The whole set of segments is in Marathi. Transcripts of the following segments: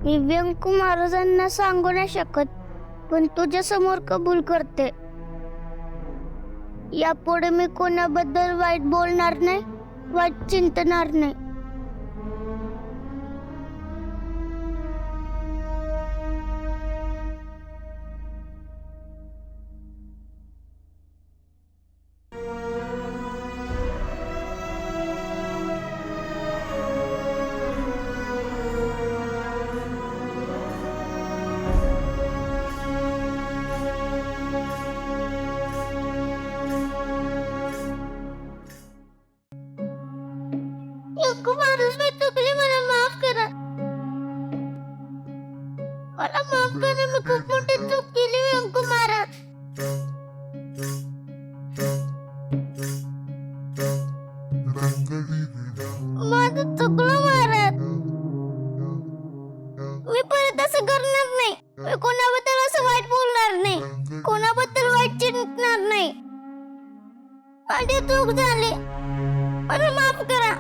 मी व्यंकू महाराजांना सांगू नाही शकत, पण तुझ्या समोर कबूल करते. यापुढे मी कोणाबद्दल वाईट बोलणार नाही, वाईट चिंतणार नाही. व्यंकू महाराज, मी चुकले, मला माफ करा. मला माफ करा, मी खूप मोठी चूक केली व्यंकू महाराज. माझं चुकलं महाराज. मी परत असं करणार नाही. मी कोणाबद्दल असं वाईट बोलणार नाही, कोणाबद्दल वाईट चिंतणार नाही. माझी चूक झाली, मला माफ करा.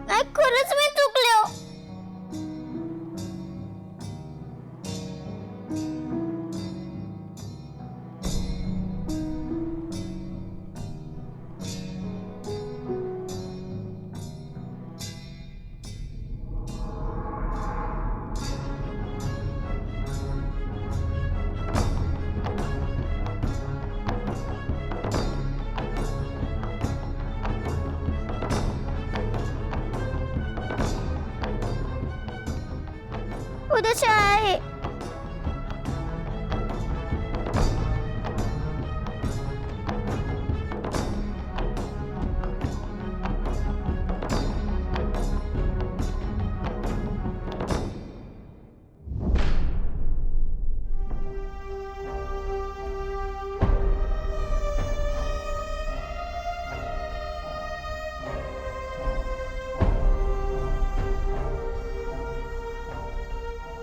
नाही, खरंच मी चुकले हो. उद्या शाळा आहे.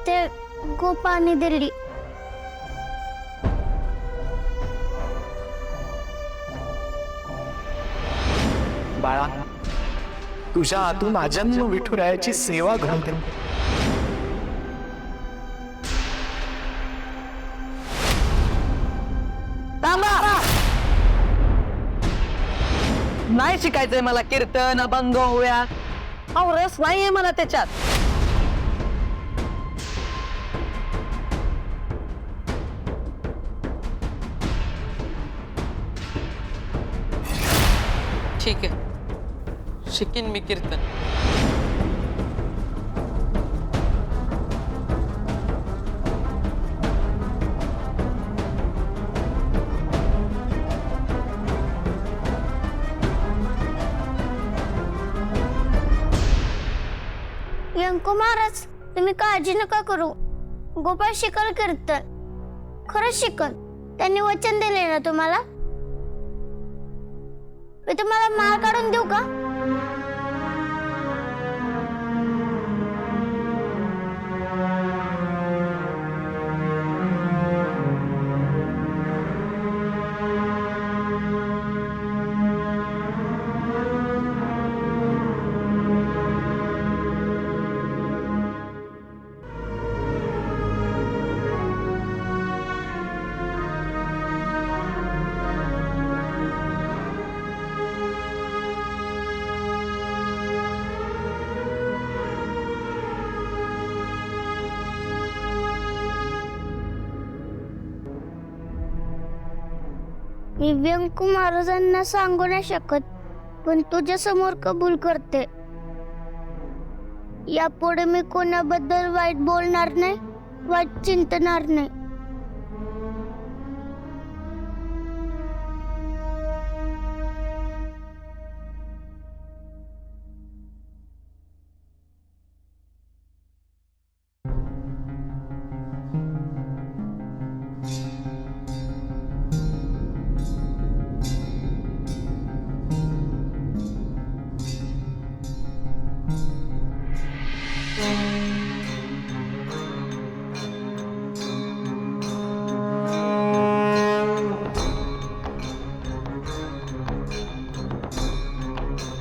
ते गोपाने दिली. बाळा, तुझ्या हातून अजन्म विठुरायाची सेवा घडते. नाही शिकायचंय मला कीर्तन, अभंग, ओव्या. अहो, रस नाहीये मला त्याच्यात. ठीक आहे, शिकीन मी कीर्तन. व्यंकू महाराज, तुम्ही काळजी नका करू. गोपाळ शिकल कीर्तन, खरंच शिकल. त्यांनी वचन दिले ना तुम्हाला. मी तुम्हाला माळ काढून देऊ का? मी व्यंकू महाराजांना सांगू नाही शकत, पण तुझ्या समोर कबूल करते. यापुढे मी कोणाबद्दल वाईट बोलणार नाही, वाईट चिंतणार नाही.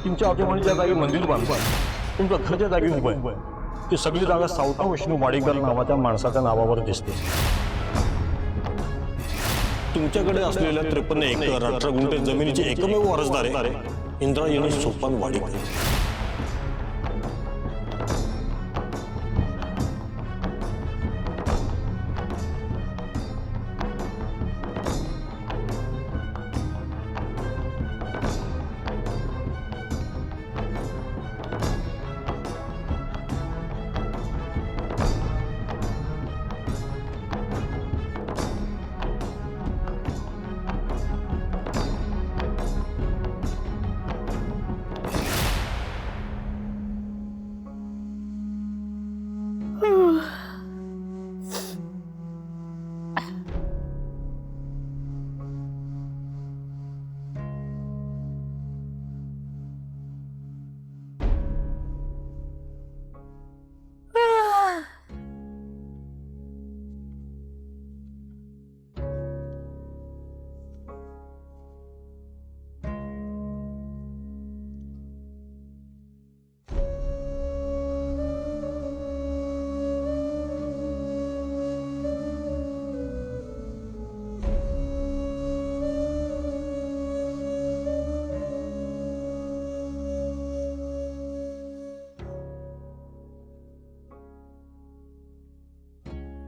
तुमच्या अभिमानीच्या जागी मंदिर बांधवाय, तुमच्या घरच्या जागी उभं ती सगळी जागा सावता विष्णू वाडीकर नावाच्या माणसाच्या नावावर दिसते. तुमच्याकडे असलेल्या 53 एकर 18 गुंठे जमिनीचे एकमेव वारसदार आहे इंद्रायणी सोपान वाडीकर.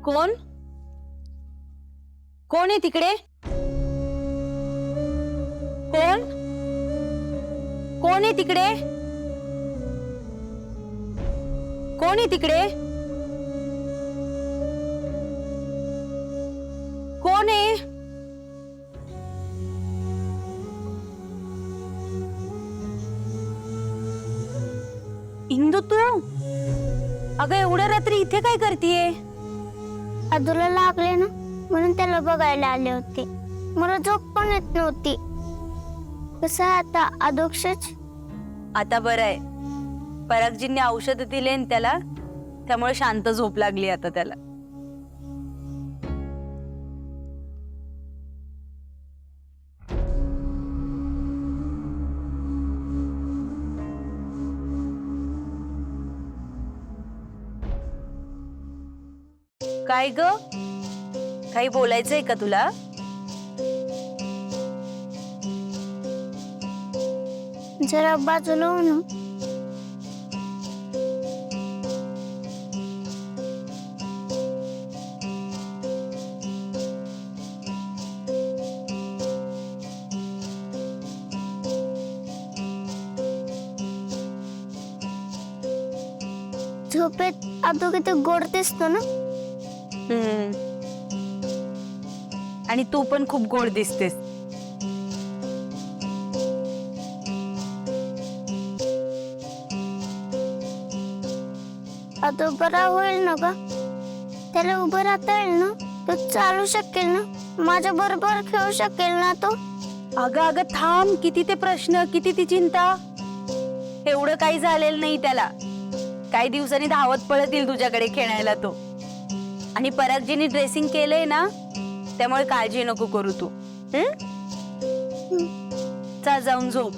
कोण कोण आहे तिकडे? कोण कोण आहे तिकडे? कोण आहे तिकडे? कोण आहे? इंदू तू अगं एवढ्या रात्री इथे काय करतेय? अदूला लागले ना म्हणून त्याला बघायला आले होते. मला झोप पण येत नव्हती. कसं आता अदोक्षच? आता बरं आहे. परागजींनी औषध दिले न त्याला, त्यामुळे शांत झोप लागली आता त्याला. काय ग, काही बोलायचंय का तुला? जरा बाजूला हो ना. झोपेत अदू किती गोड दिसतो ना. आणि तू पण खूप गोड दिसतेस. अदू बरा होईल ना ग? त्याला उभं राहता येईल ना? तो चालू शकेल ना? माझ्या बरोबर खेळू शकेल ना तो? अगं अगं थांब, किती ते प्रश्न, किती ती चिंता. एवढं काही झालेलं नाही त्याला. काही दिवसांनी धावत पळत येईल तुझ्याकडे खेळायला तो. आणि परागजीने ड्रेसिंग केलंय ना, त्यामुळे काळजी नको करू तू. चल जाऊन झोप.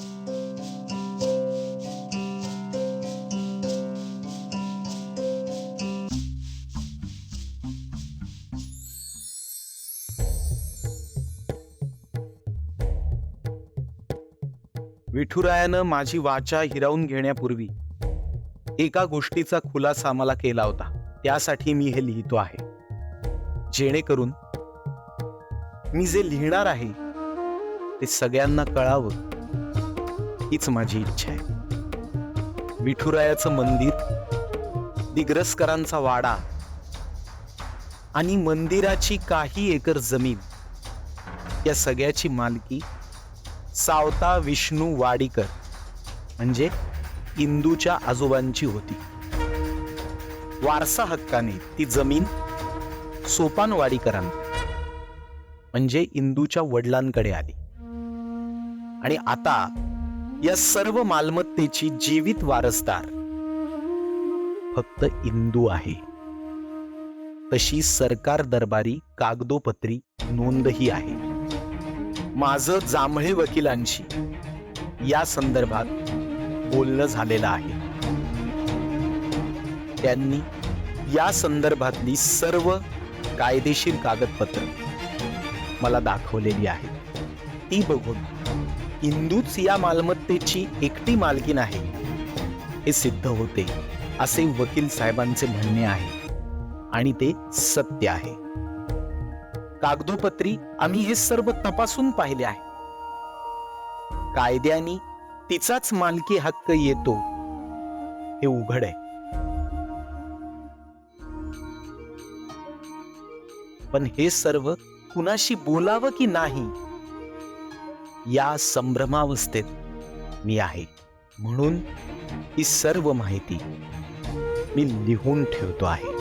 विठुरायानं माझी वाचा हिरावून घेण्यापूर्वी एका गोष्टीचा खुलासा मला केला होता. त्यासाठी मी हे लिहितो आहे, जेणेकरून मी जे लिहिणार आहे ते सगळ्यांना कळावं, हीच माझी इच्छा आहे. विठुरायाचं मंदिर, दिग्रसकरांचा वाडा आणि मंदिराची काही एकर जमीन, या सगळ्याची मालकी सावता विष्णू वाडीकर म्हणजे इंदूच्या आजोबांची होती. वारसा हक्काने ती जमीन सोपान वाडीकरांना म्हणजे इंदूच्या वडिलांकडे आली. आणि आता या सर्व मालमत्तेची जीवित वारसदार फक्त इंदू आहे. तशी सरकार दरबारी कागदोपत्री नोंदही आहे. माझं जांभळे वकिलांशी या संदर्भात बोलणं झालेलं आहे. त्यांनी या संदर्भातली सर्व कायदेशीर कागदपत्र मला दाखवलेली आहेत. ती बघून इंदूच या मालमत्तेची एकटी मालकीण आहे हे सिद्ध होते असे वकील साहेबांचे म्हणणे आहे आणि ते सत्य आहे. कागदोपत्री आम्ही हे सर्व तपासून पाहिले आहे. कायद्याने तिचाच मालकी हक्क येतो हे उघड आहे. पण हे सर्व कुणाशी बोलावं की नाही या संभ्रमावस्थेत मी आहे. म्हणून ही सर्व माहिती मी लिहून ठेवतो आहे.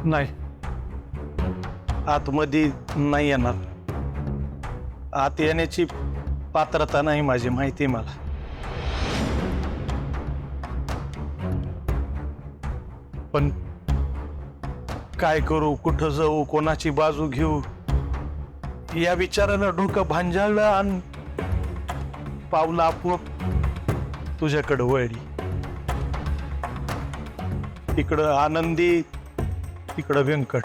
नाही, आतमध्ये नाही येणार. आत येण्याची पात्रता नाही माझी, माहिती मला. पण काय करू, कुठं जाऊ, कोणाची बाजू घेऊ या विचारानं डोकं भांजाळलं आणि पावलं आपोआप तुझ्याकडे वळली. तिकडं आनंदी, तिकडं व्यंकट.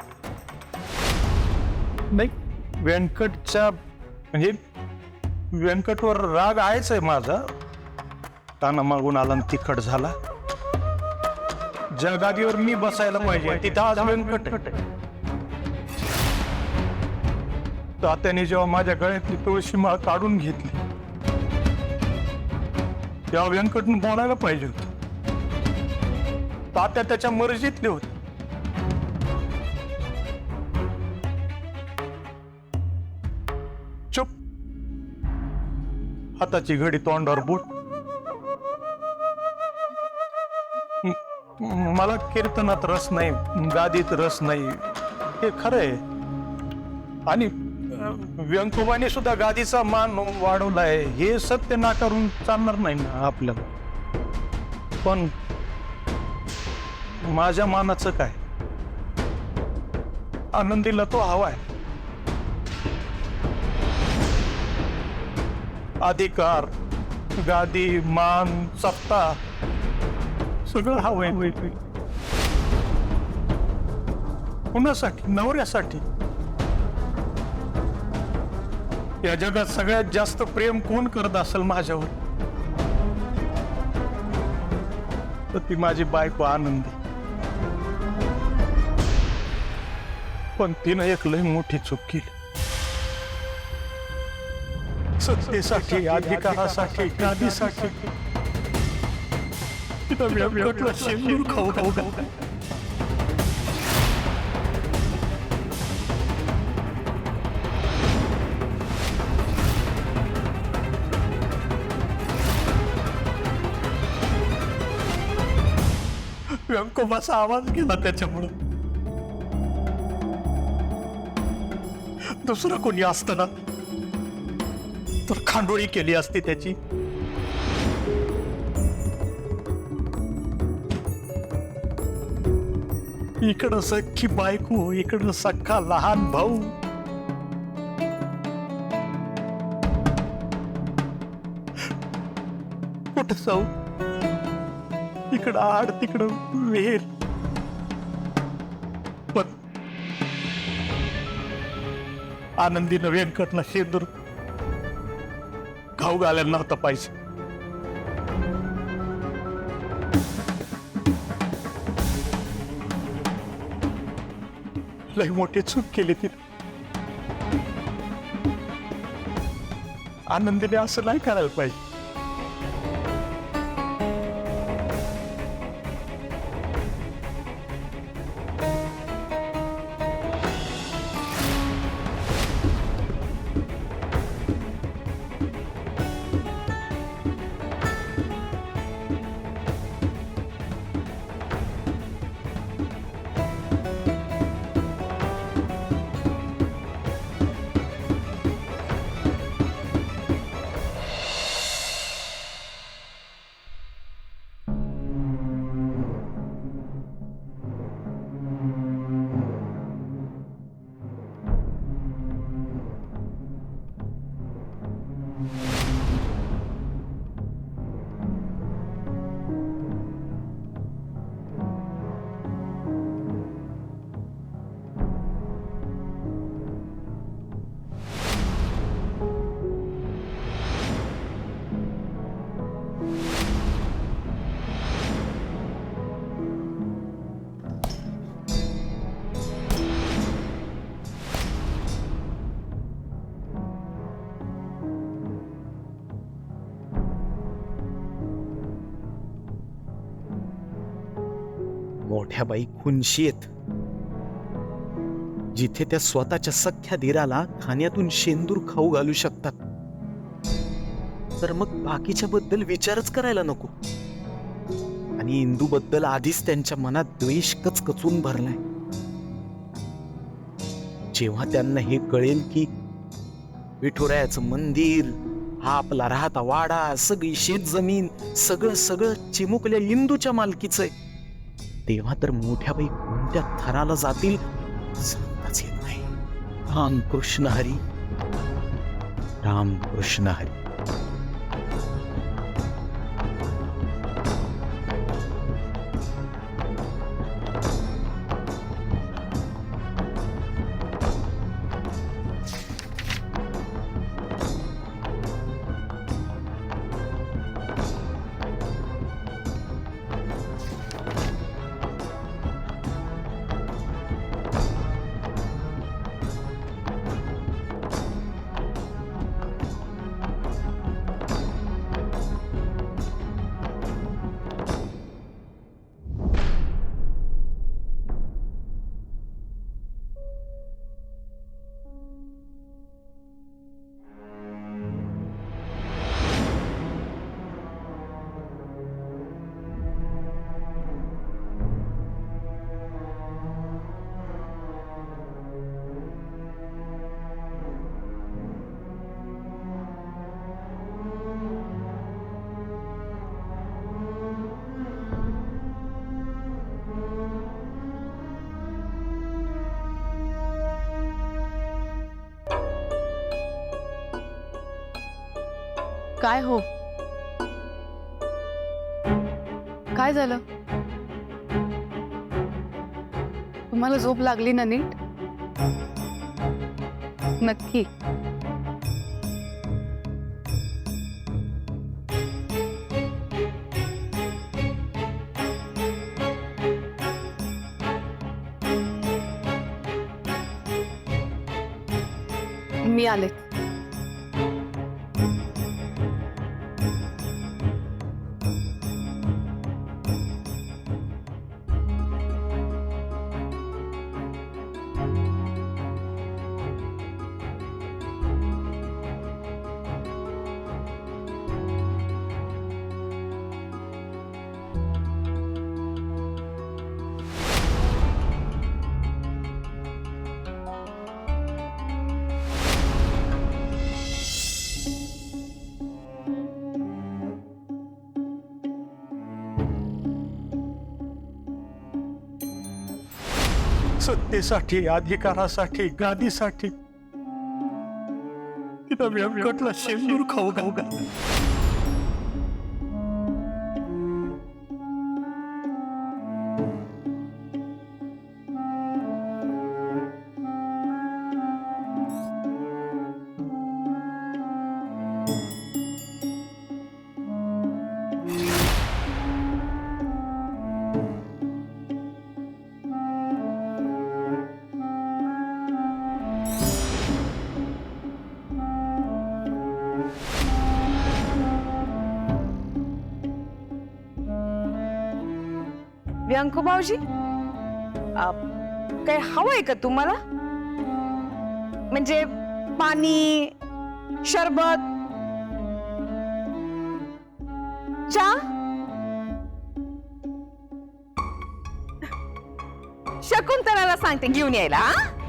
नाही, व्यंकटच्या म्हणजे व्यंकटवर राग आहेच आहे माझा. काना मागून आला आणि तिखट झाला. ज्या गादीवर मी बसायला पाहिजे तिथं आज व्यंकट आहे. तात्याने जेव्हा माझ्या गळ्यातली तुळशी माळ काढून घेतली तेव्हा व्यंकटने बोलायला पाहिजे होतं. तात्या त्याच्या मर्जीतले होते. चुप. हाताची घडी तोंडावर बोट. मला कीर्तनात रस नाही, गादीत रस नाही, हे खरं आहे. आणि व्यंकोबाने सुद्धा गादीचा मान वाढवलाय, हे सत्य नाकारून चालणार नाही ना आपल्याला. पण माझ्या मानाचं काय? आनंदीला तो हवाय. अधिकार, गादी, मान, सत्ता सगळं हवंय. कुणासाठी? नवऱ्यासाठी. या जगात सगळ्यात जास्त प्रेम कोण करत असेल माझ्यावर तर ती माझी बायको आनंदी. पण तिनं एक लय मोठी चूक केली. सत्तेसाठी, अधिकारासाठी, गादीसाठी तिथं व्यंकटला शेंगूर खाऊ खाऊ घालता. व्यंकोबाचा आवाज गेला त्याच्यामुळं. दुसरं कोणी असतं ना तर खांडोळी केली असती त्याची. इकडं सख्खी बायको, इकडं सख्खा लहान भाऊ. कुठं जाऊ? इकडं आड तिकडं वेर. पण आनंदीनं व्यंकटला शेंदूर खाऊ घालायला नव्हता पाहिजे. लई मोठी चूक केली तिने. आनंदीने असं नाही करायला पाहिजे. मोठ्या बाई खुनशी आहेत. जिथे त्या स्वतःच्या सख्ख्या धीराला खाण्यातून शेंदूर खाऊ घालू शकतात, तर मग बाकीच्या बद्दल विचारच करायला नको. आणि इंदू बद्दल आधीच त्यांच्या मनात द्वेष कचकचून भरलाय. जेव्हा त्यांना हे कळेल की विठुरायाचं मंदिर, हा आपला राहता वाडा, सगळी शेत जमीन, सगळं सगळं चिमुकल्या इंदूच्या मालकीचं आहे, तेव्हा तर मोठ्या बाई कोणत्या थराला जातील सांगताच येत नाही. रामकृष्ण हरी, रामकृष्ण हरी. काय हो, काय झालं? तुम्हाला झोप लागली ना नीट? नक्की? मी आले. सत्तेसाठी, अधिकारासाठी, गादीसाठी तिला व्यंकटला शेंदूर खाऊ घालू. व्यंकू भाऊजी काय हवंय का तुम्हाला? म्हणजे पाणी, शरबत, चहा? शकुंतलाला सांगते घेऊन यायला. हा